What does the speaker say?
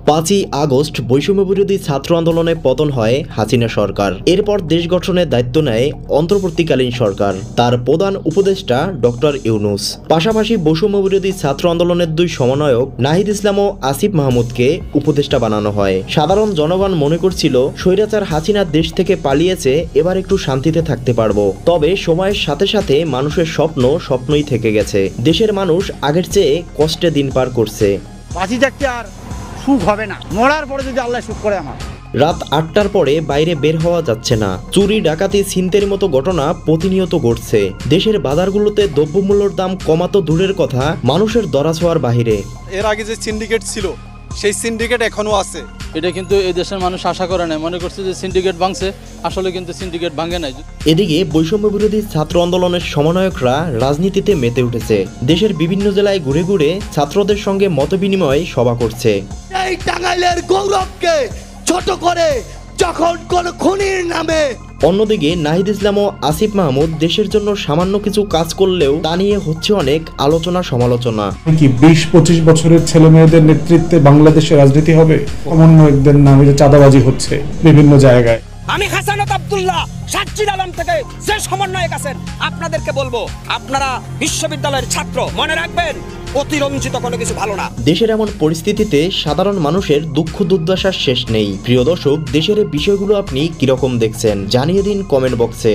5ই August বৈষম্যবিরোধী ছাত্র আন্দোলনে পতন হয় হাসিনা সরকার। এরপর দেশ গঠনের দায়িত্ব নেয় অন্তর্বর্তীকালীন সরকার, তার প্রধান উপদেষ্টা ডক্টর ইউনূস। পাশাপাশি বৈষম্যবিরোধী ছাত্র আন্দোলনের দুই সমন্বয়ক নাহিদ ইসলাম ও আসিফ মাহমুদকে উপদেষ্টা বানানো হয়। সাধারণ জনগণ মনে করছিল স্বৈরাচার হাসিনা দেশ থেকে পালিয়েছে, এবার একটু শান্তিতে থাকতে পারবো। তবে সময়ের সাথে সাথে মানুষের স্বপ্নই থেকে গেছে। দেশের মানুষ আগের চেয়ে কষ্টে দিন পার করছে। সুখ হবে না, মরার পরে যদি আল্লাহ সুখ করে আমার। রাত 8টার পরে বাইরে বের হওয়া যাচ্ছে না। চুরি, ডাকাতি, ছিনতাইয়ের মতো ঘটনা প্রতিনিয়ত ঘটছে। দেশের বাজারগুলোতে দ্রব্যমূল্যের দাম কমাতো দূরের কথা, মানুষের দরাছোঁয়ার বাহিরে। এর আগে যে সিন্ডিকেট ছিল সেই সিন্ডিকেট এখনো আছে। এটা কিন্তু এই দেশের মানুষ আশা করে নাই, মনে করছে যে সিন্ডিকেট ভাঙছে, আসলে কিন্তু সিন্ডিকেট ভাঙে নাই। এদিকে বৈষম্য বিরোধী ছাত্র আন্দোলনের সমন্বয়করা রাজনীতিতে মেতে উঠেছে। দেশের বিভিন্ন জেলায় ঘুরে ঘুরে ছাত্রদের সঙ্গে মতবিনিময় সভা করছে। এই টাঙ্গাইলের গৌরবকে ছোট করে যখন কোন খুনির নামে। অন্যদিকে নাহিদ ইসলাম ও আসিফ মাহমুদ দেশের জন্য সামান্য কিছু কাজ করলেও তা নিয়ে হচ্ছে অনেক আলোচনা সমালোচনা। কি 20-25 বছরের ছেলে মেয়েদের নেতৃত্বে বাংলাদেশের রাজনীতি হবে? সমন্বয়কদের নামে যে চাঁদাবাজি হচ্ছে বিভিন্ন জায়গায়। আমি হাসানাত আব্দুল্লাহ সাতচির আলম থেকে যে সমন্বয়ক আছেন, আপনাদেরকে বলবো, আপনারা বিশ্ববিদ্যালয়ের ছাত্র, মনে রাখবেন অতিরঞ্জিত কোনো কিছু ভালো না। দেশের এমন পরিস্থিতিতে সাধারণ মানুষের দুঃখ দুর্দশার শেষ নেই। প্রিয় দর্শক, দেশের এই বিষয়গুলো আপনি কিরকম দেখছেন জানিয়ে দিন কমেন্ট বক্সে।